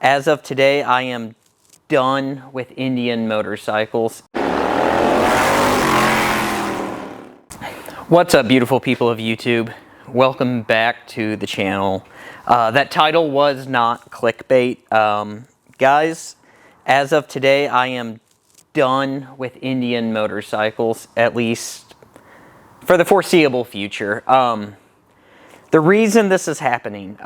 as of today, I am done with Indian motorcycles. What's up, beautiful people of YouTube? Welcome back to the channel. That title was not clickbait. Guys, as of today, I am done with Indian motorcycles, at least for the foreseeable future. The reason this is happening,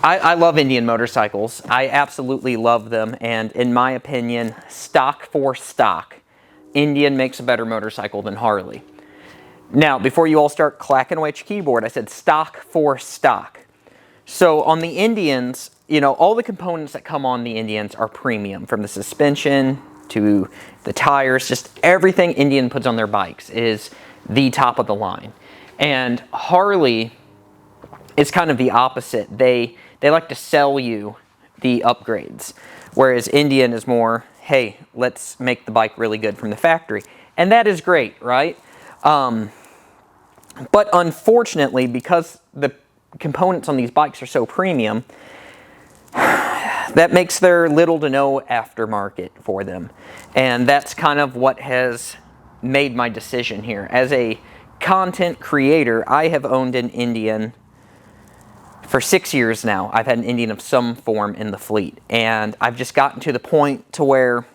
I love Indian motorcycles. I absolutely love them, and in my opinion, stock for stock, Indian makes a better motorcycle than Harley. Now, before you all start clacking away at your keyboard, I said stock for stock. So on the Indians, you know, all the components that come on the Indians are premium, from the suspension to the tires. Just everything Indian puts on their bikes is the top of the line. And Harley is kind of the opposite. They like to sell you the upgrades, whereas Indian is more, hey, let's make the bike really good from the factory. And that is great, right? But unfortunately, because the components on these bikes are so premium, that makes there little to no aftermarket for them. And that's kind of what has made my decision here. As a content creator, I have owned an Indian for 6 years now. I've had an Indian of some form in the fleet, and I've just gotten to the point to where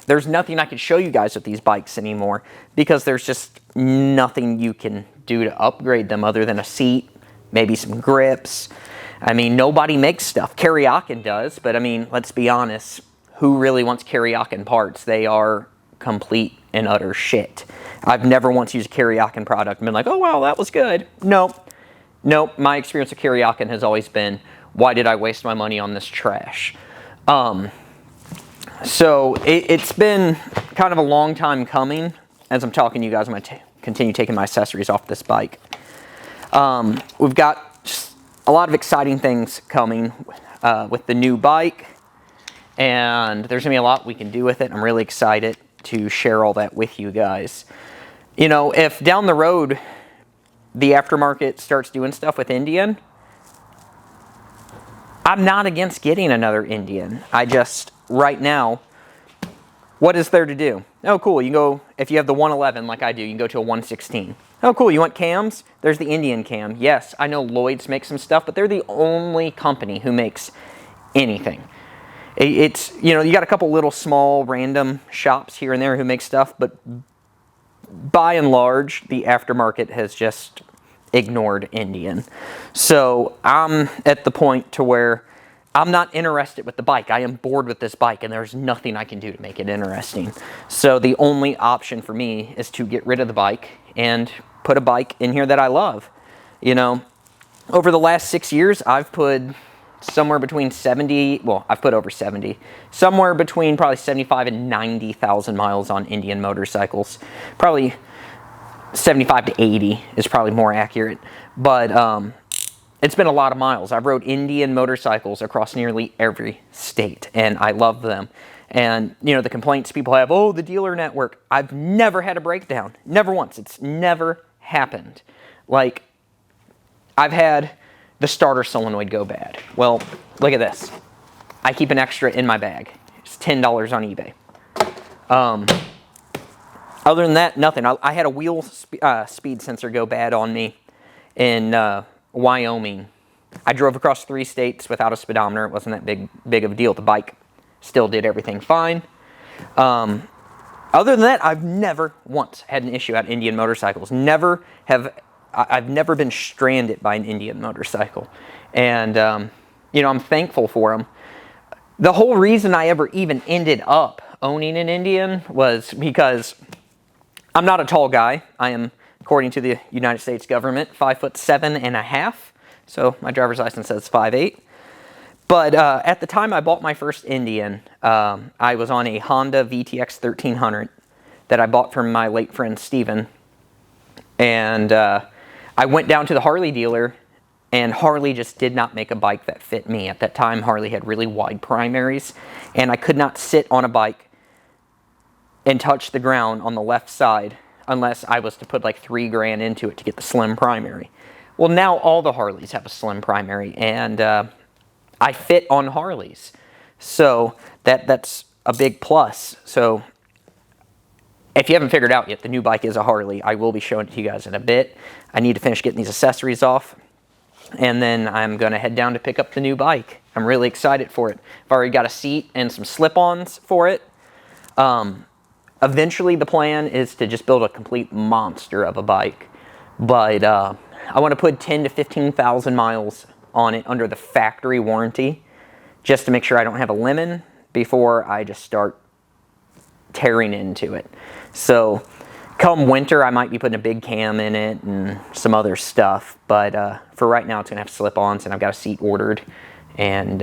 there's nothing I can show you guys with these bikes anymore, because there's just nothing you can do to upgrade them other than a seat, maybe some grips. I mean, nobody makes stuff. Karaoke does, but I mean, let's be honest, who really wants karaoke parts? They are complete and utter shit. I've never once used a karaoke product and been like, oh wow, that was good. Nope. My experience with karaoke has always been, why did I waste my money on this trash? So it's been kind of a long time coming. As I'm talking to you guys, I'm going to continue taking my accessories off this bike. We've got just a lot of exciting things coming with the new bike, and there's going to be a lot we can do with it. I'm really excited to share all that with you guys. You know, if down the road the aftermarket starts doing stuff with Indian, I'm not against getting another Indian. I just, right now, what is there to do? Oh, cool, you can go, if you have the 111 like I do, you can go to a 116. Oh, cool, you want cams? There's the Indian cam. Yes, I know Lloyd's makes some stuff, but they're the only company who makes anything. It's, you know, you got a couple little small random shops here and there who make stuff, but by and large, the aftermarket has just ignored Indian. So I'm at the point to where I'm not interested with the bike. I am bored with this bike, and there's nothing I can do to make it interesting. So the only option for me is to get rid of the bike and put a bike in here that I love. You know, over the last 6 years, I've put somewhere between 70, well, I've put over 70, somewhere between probably 75 and 90,000 miles on Indian motorcycles. Probably 75 to 80 is probably more accurate, but it's been a lot of miles. I've rode Indian motorcycles across nearly every state, and I love them. And, you know, the complaints people have, oh, the dealer network, I've never had a breakdown. Never once. It's never happened. Like, I've had the starter solenoid go bad. Well, look at this. I keep an extra in my bag. It's $10 on eBay. Other than that, nothing. I had a wheel speed sensor go bad on me in Wyoming. I drove across 3 states without a speedometer. It wasn't that big of a deal. The bike still did everything fine. Other than that, I've never once had an issue at Indian motorcycles. I've never been stranded by an Indian motorcycle. And, you know, I'm thankful for them. The whole reason I ever even ended up owning an Indian was because I'm not a tall guy. I am, according to the United States government, 5'7.5". So my driver's license says 5'8". But at the time I bought my first Indian, I was on a Honda VTX 1300 that I bought from my late friend Steven. And I went down to the Harley dealer, and Harley just did not make a bike that fit me. At that time, Harley had really wide primaries, and I could not sit on a bike and touch the ground on the left side unless I was to put like $3 grand into it to get the slim primary. Well, now all the Harleys have a slim primary, and I fit on Harleys. So that's a big plus. So if you haven't figured out yet, the new bike is a Harley. I will be showing it to you guys in a bit. I need to finish getting these accessories off, and then I'm going to head down to pick up the new bike. I'm really excited for it. I've already got a seat and some slip-ons for it. Eventually, the plan is to just build a complete monster of a bike. But I want to put 10 to 15,000 miles on it under the factory warranty, just to make sure I don't have a lemon before I just start tearing into it. So come winter, I might be putting a big cam in it and some other stuff. But for right now, it's going to have slip-ons, and I've got a seat ordered, and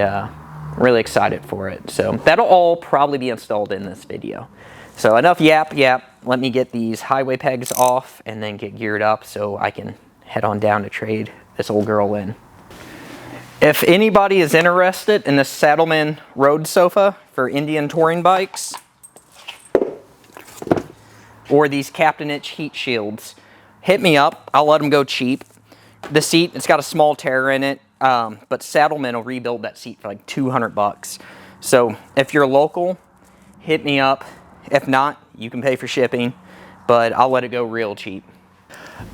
really excited for it. So that'll all probably be installed in this video. So enough yap. Let me get these highway pegs off and then get geared up so I can head on down to trade this old girl in. If anybody is interested in this Saddleman road sofa for Indian touring bikes, or these Captain Itch heat shields, hit me up. I'll let them go cheap. The seat, it's got a small tear in it, but Saddleman will rebuild that seat for like 200 bucks. So if you're local, hit me up. If not, you can pay for shipping, but I'll let it go real cheap.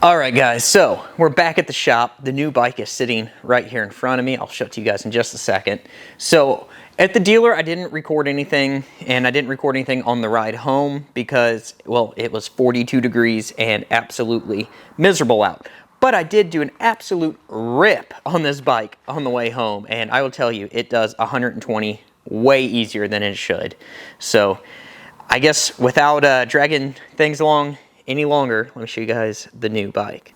All right, guys, so we're back at the shop. The new bike is sitting right here in front of me. I'll show it to you guys in just a second. So at the dealer, I didn't record anything, and I didn't record anything on the ride home because, well, it was 42 degrees and absolutely miserable out. But I did do an absolute rip on this bike on the way home, and I will tell you, it does 120 way easier than it should. So I guess without dragging things along any longer, let me show you guys the new bike.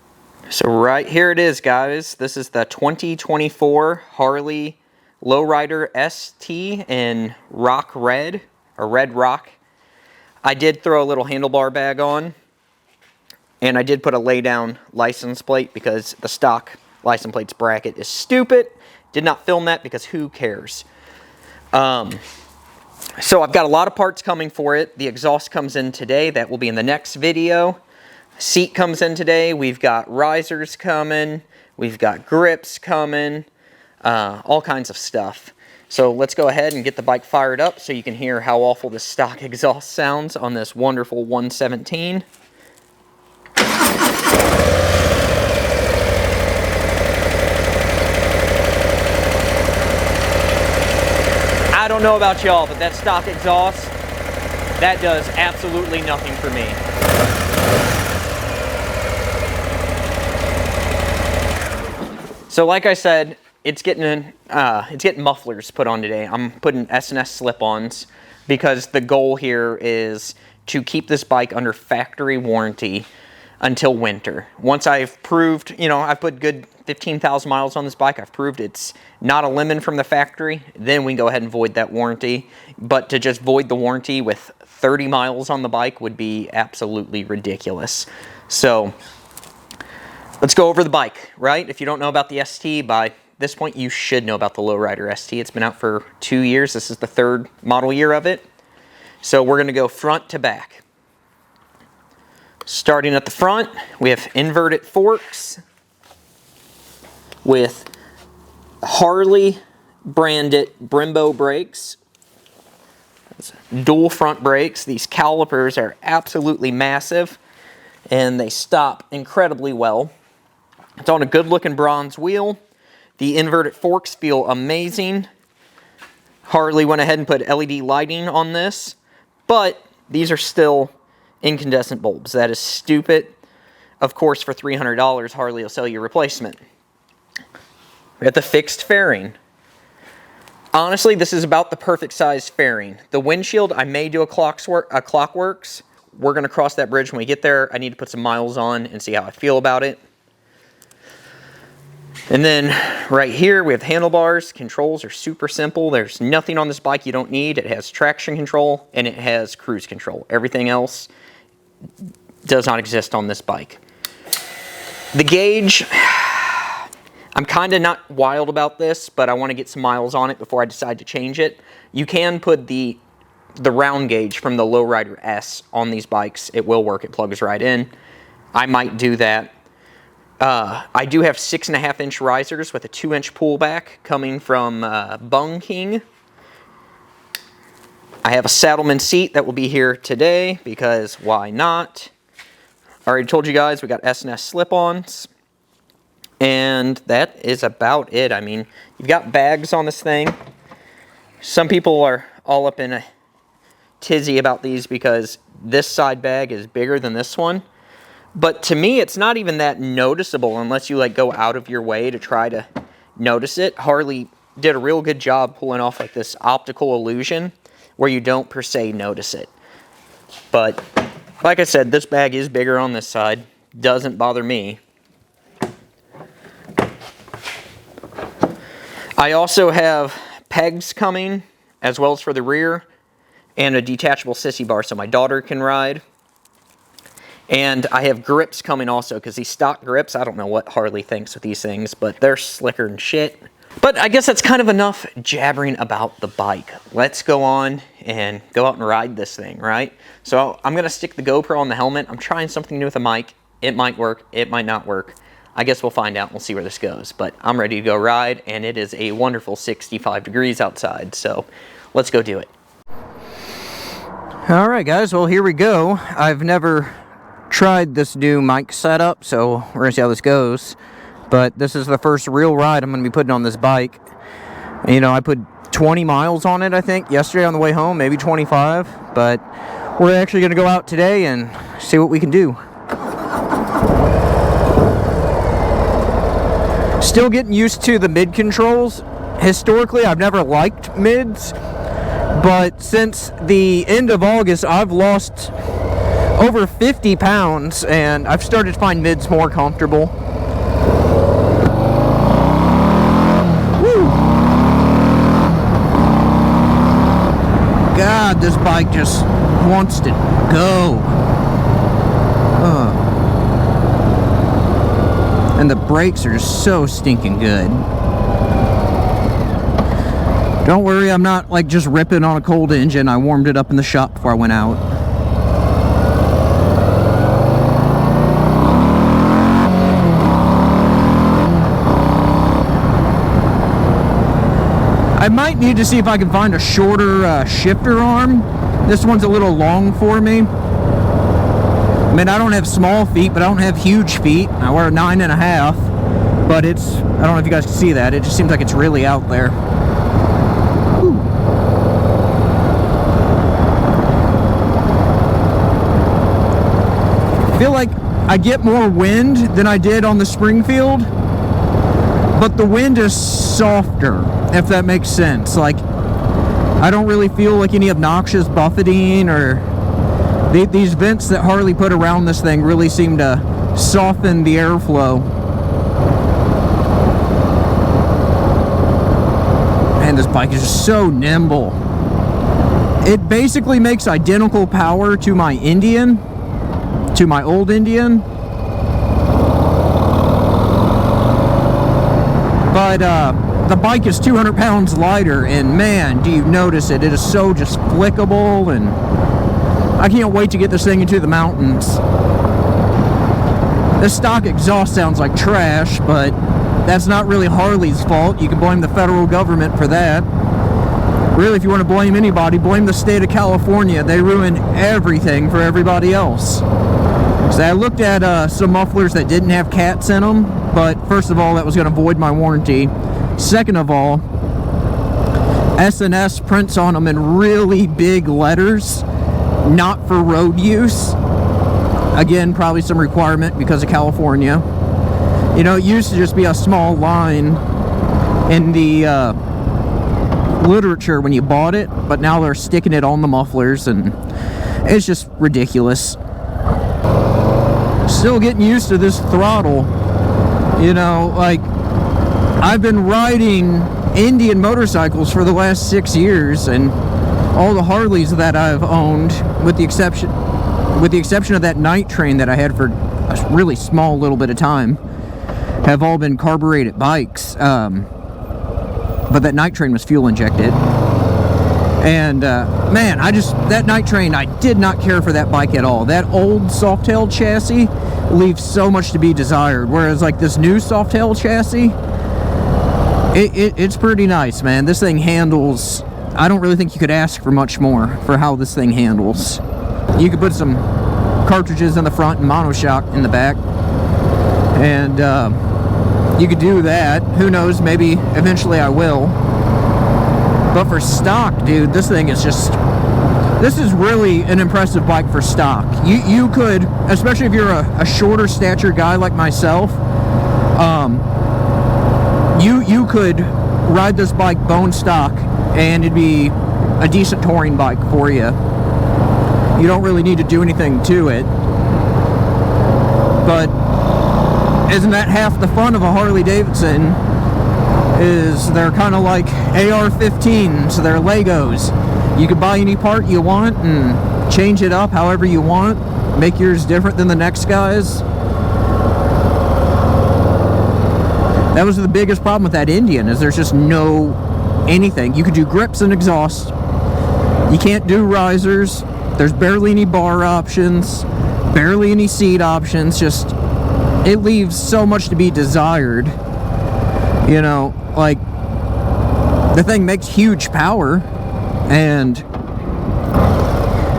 So right here it is, guys. This is the 2024 Harley Lowrider ST in rock red, or red rock. I did throw a little handlebar bag on, and I did put a lay down license plate because the stock license plates bracket is stupid. Did not film that because who cares? So I've got a lot of parts coming for it. The exhaust comes in today. That will be in the next video. Seat comes in today. We've got risers coming. We've got grips coming. All kinds of stuff. So let's go ahead and get the bike fired up so you can hear how awful the stock exhaust sounds on this wonderful 117. I don't know about y'all, but that stock exhaust, that does absolutely nothing for me. So like I said, it's getting mufflers put on today. I'm putting S&S slip-ons because the goal here is to keep this bike under factory warranty until winter. Once I've proved, I've put good 15,000 miles on this bike, I've proved it's not a lemon from the factory, then we can go ahead and void that warranty. But to just void the warranty with 30 miles on the bike would be absolutely ridiculous. So let's go over the bike, right? If you don't know about the ST, by this point you should know about the Lowrider ST. It's been out for 2 years. This is the 3rd model year of it. So we're gonna go front to back. Starting at the front, we have inverted forks with Harley branded Brembo brakes. Dual front brakes. These calipers are absolutely massive and they stop incredibly well. It's on a good looking bronze wheel. The inverted forks feel amazing. Harley went ahead and put LED lighting on this, but these are still incandescent bulbs. That is stupid. Of course, for $300, Harley will sell you a replacement. We got the fixed fairing. Honestly, this is about the perfect size fairing. The windshield, I may do a Clockworks. We're going to cross that bridge when we get there. I need to put some miles on and see how I feel about it. And then right here, we have handlebars. Controls are super simple. There's nothing on this bike you don't need. It has traction control and it has cruise control. Everything else does not exist on this bike. The gauge, I'm kind of not wild about this, but I want to get some miles on it before I decide to change it. You can put the round gauge from the Lowrider S on these bikes. It will work. It plugs right in. I might do that. I do have 6.5-inch risers with a 2-inch pullback coming from Bung King. I have a Saddleman seat that will be here today because why not? I already told you guys we got S&S slip-ons. And that is about it. I mean, you've got bags on this thing. Some people are all up in a tizzy about these because this side bag is bigger than this one. But to me, it's not even that noticeable unless you like go out of your way to try to notice it. Harley did a real good job pulling off like this optical illusion where you don't per se notice it. But like I said, this bag is bigger on this side. Doesn't bother me. I also have pegs coming as well as for the rear and a detachable sissy bar so my daughter can ride. And I have grips coming also because these stock grips, I don't know what Harley thinks with these things, but they're slicker than shit. But I guess that's kind of enough jabbering about the bike. Let's go on and go out and ride this thing, right? So I'm going to stick the GoPro on the helmet. I'm trying something new with a mic. It might work. It might not work. I guess we'll find out and we'll see where this goes. But I'm ready to go ride, and it is a wonderful 65 degrees outside. So let's go do it. All right, guys. Well, here we go. I've never tried this new mic setup, so we're going to see how this goes. But this is the first real ride I'm going to be putting on this bike. You know, I put 20 miles on it, I think, yesterday on the way home, maybe 25. But we're actually going to go out today and see what we can do. Still getting used to the mid controls. Historically, I've never liked mids. But since the end of August, I've lost over 50 pounds, and I've started to find mids more comfortable. Woo! God, this bike just wants to go. And the brakes are just so stinking good. Don't worry, I'm not like just ripping on a cold engine. I warmed it up in the shop before I went out. I might need to see if I can find a shorter shifter arm. This one's a little long for me. I mean, I don't have small feet, but I don't have huge feet. I wear a 9.5, but it's, I don't know if you guys can see that. It just seems like it's really out there. Whew. I feel like I get more wind than I did on the Springfield, but the wind is softer, if that makes sense. Like, I don't really feel like any obnoxious buffeting or these vents that Harley put around this thing really seem to soften the airflow. Man, this bike is just so nimble. It basically makes identical power to my Indian, to my old Indian. But the bike is 200 pounds lighter, and man, do you notice it. It is so just flickable, and I can't wait to get this thing into the mountains. This stock exhaust sounds like trash, but that's not really Harley's fault. You can blame the federal government for that. Really, if you want to blame anybody, blame the state of California. They ruin everything for everybody else. So I looked at some mufflers that didn't have cats in them, but first of all, that was going to void my warranty. Second of all, S&S prints on them in really big letters. Not for road use. Again, probably some requirement because of California. You know, it used to just be a small line in the literature when you bought it, but now they're sticking it on the mufflers, and it's just ridiculous. Still getting used to this throttle. You know, like, I've been riding Indian motorcycles for the last 6 years, and all the Harleys that I've owned, with the exception of that night train that I had for a really small little bit of time, have all been carbureted bikes. But that night train was fuel injected. And man, that night train, I did not care for that bike at all. That old soft-tailed chassis leaves so much to be desired. Whereas like this new Softail chassis, it's pretty nice, man. This thing handles, I don't really think you could ask for much more for how this thing handles. You could put some cartridges in the front and monoshock in the back, and you could do that. Who knows, maybe eventually I will. But for stock, dude, this thing is just, this is really an impressive bike for stock. You could, especially if you're a shorter stature guy like myself, you could ride this bike bone stock and it'd be a decent touring bike for you. You don't really need to do anything to it. But isn't that half the fun of a Harley Davidson? Is they're kind of like AR-15s, they're Legos. You can buy any part you want and change it up however you want, make yours different than the next guy's. That was the biggest problem with that Indian, is there's just no anything. You could do grips and exhaust. You can't do risers. There's barely any bar options, barely any seat options. Just, it leaves so much to be desired. You know, like, the thing makes huge power, and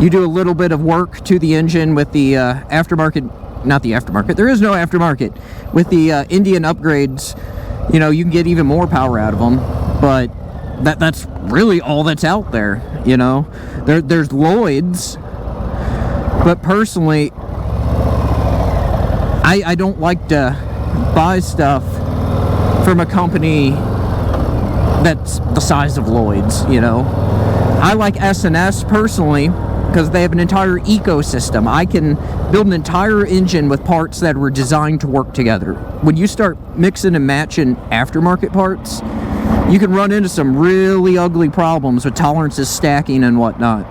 you do a little bit of work to the engine with the aftermarket, not the aftermarket, there is no aftermarket, with the Indian upgrades. You know, you can get even more power out of them, but that's really all that's out there. You know, there's Lloyd's, but personally, I don't like to buy stuff from a company that's the size of Lloyd's. You know, I like S&S personally because they have an entire ecosystem. I can build an entire engine with parts that were designed to work together. When you start mixing and matching aftermarket parts, you can run into some really ugly problems with tolerances stacking and whatnot.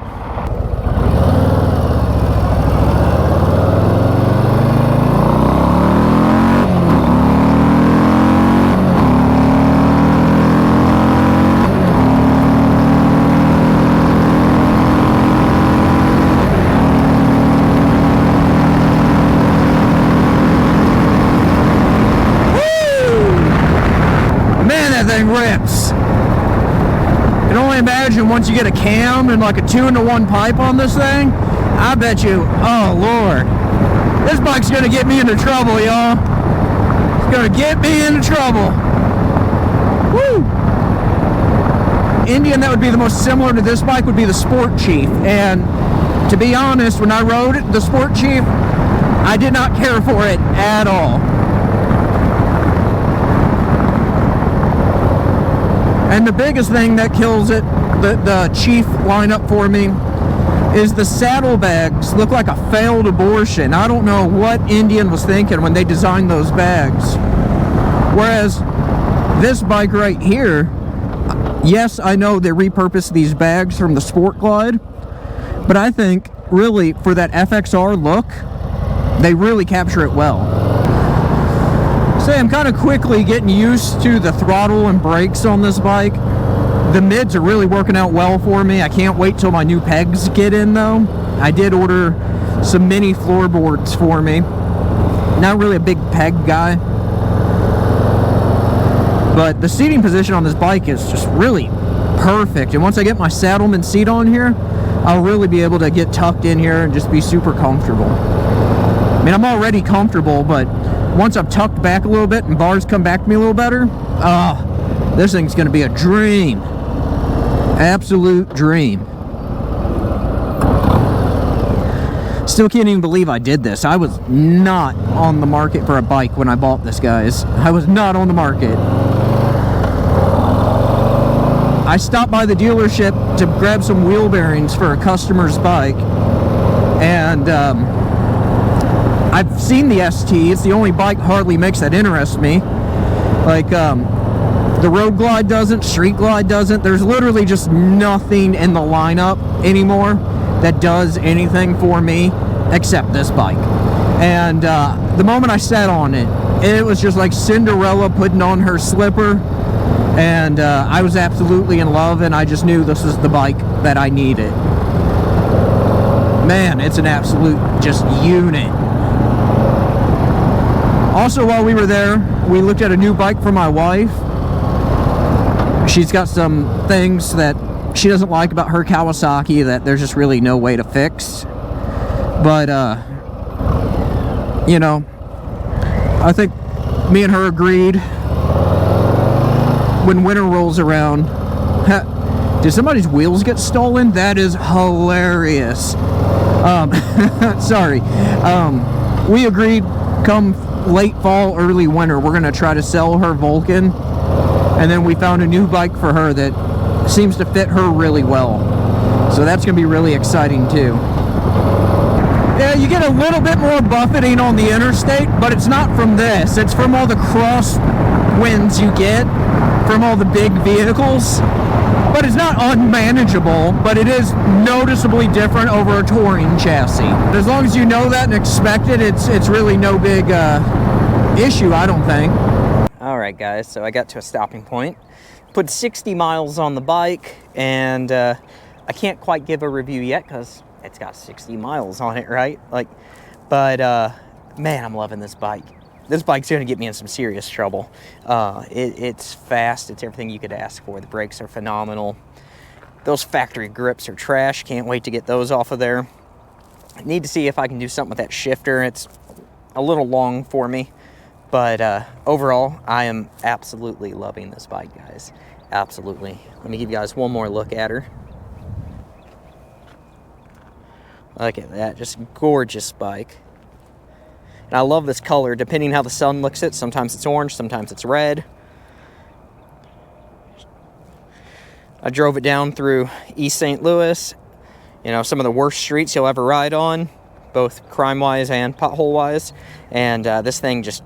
Rips. You can only imagine once you get a cam and like a 2-to-1 pipe on this thing, I bet you, oh Lord, this bike's gonna get me into trouble, y'all. It's gonna get me into trouble. Woo! Indian that would be the most similar to this bike would be the Sport Chief, and to be honest, when I rode it, the Sport Chief, I did not care for it at all. And the biggest thing that kills it, the Chief lineup for me, is the saddlebags look like a failed abortion. I don't know what Indian was thinking when they designed those bags. Whereas this bike right here, yes, I know they repurposed these bags from the Sport Glide, but I think really for that FXR look, they really capture it well. So I'm kind of quickly getting used to the throttle and brakes on this bike. The mids are really working out well for me. I can't wait till my new pegs get in though. I did order some mini floorboards for me. Not really a big peg guy, but the seating position on this bike is just really perfect. And once I get my Saddleman seat on here, I'll really be able to get tucked in here and just be super comfortable. I mean, I'm already comfortable, but once I've tucked back a little bit and bars come back to me a little better, this thing's gonna be a dream. Absolute dream. Still can't even believe I did this. I was not on the market for a bike when I bought this, guys. I was not on the market. I stopped by the dealership to grab some wheel bearings for a customer's bike, and I've seen the ST. It's the only bike Harley makes that interests me. Like, the Road Glide doesn't, Street Glide doesn't. There's literally just nothing in the lineup anymore that does anything for me except this bike. And the moment I sat on it, it was just like Cinderella putting on her slipper. And I was absolutely in love, and I just knew this was the bike that I needed. Man, it's an absolute just unit. Also, while we were there, we looked at a new bike for my wife. She's got some things that she doesn't like about her Kawasaki that there's just really no way to fix. But, you know, I think me and her agreed when winter rolls around. Did somebody's wheels get stolen? That is hilarious. Sorry. We agreed come late fall, early winter, we're going to try to sell her Vulcan. And then we found a new bike for her that seems to fit her really well. So that's going to be really exciting too. Yeah, you get a little bit more buffeting on the interstate, but it's not from this. It's from all the cross winds you get from all the big vehicles. But it's not unmanageable, but it is noticeably different over a touring chassis. As long as you know that and expect it, it's really no big issue, I don't think. Alright guys, so I got to a stopping point. Put 60 miles on the bike, and I can't quite give a review yet because it's got 60 miles on it, right? But man, I'm loving this bike. This bike's going to get me in some serious trouble. It's fast. It's everything you could ask for. The brakes are phenomenal. Those factory grips are trash. Can't wait to get those off of there. I need to see if I can do something with that shifter. It's a little long for me. But overall, I am absolutely loving this bike, guys. Absolutely. Let me give you guys one more look at her. Look at that. Just gorgeous bike. And I love this color, depending how the sun looks at it. Sometimes it's orange, sometimes it's red. I drove it down through East St. Louis. You know, some of the worst streets you'll ever ride on, both crime-wise and pothole-wise. And this thing just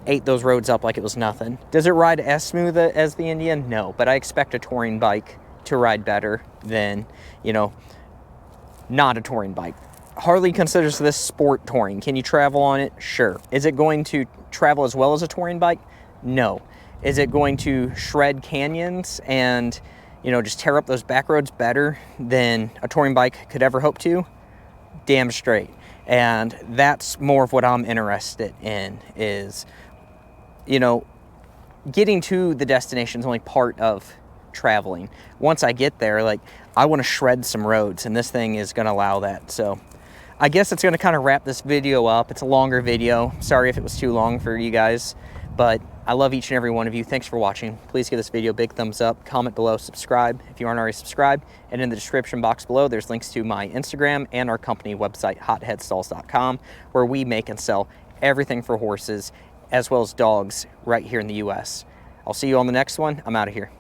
ate those roads up like it was nothing. Does it ride as smooth as the Indian? No, but I expect a touring bike to ride better than, you know, not a touring bike. Harley considers this sport touring. Can you travel on it? Sure. Is it going to travel as well as a touring bike? No. Is it going to shred canyons and, you know, just tear up those back roads better than a touring bike could ever hope to? Damn straight. And that's more of what I'm interested in is, you know, getting to the destination is only part of traveling. Once I get there, like, I want to shred some roads, and this thing is going to allow that. So I guess it's going to kind of wrap this video up. It's a longer video. Sorry if it was too long for you guys, but I love each and every one of you. Thanks for watching. Please give this video a big thumbs up, comment below, subscribe if you aren't already subscribed, and in the description box below, there's links to my Instagram and our company website, Headstalls.com, where we make and sell everything for horses as well as dogs right here in the US. I'll see you on the next one. I'm out of here.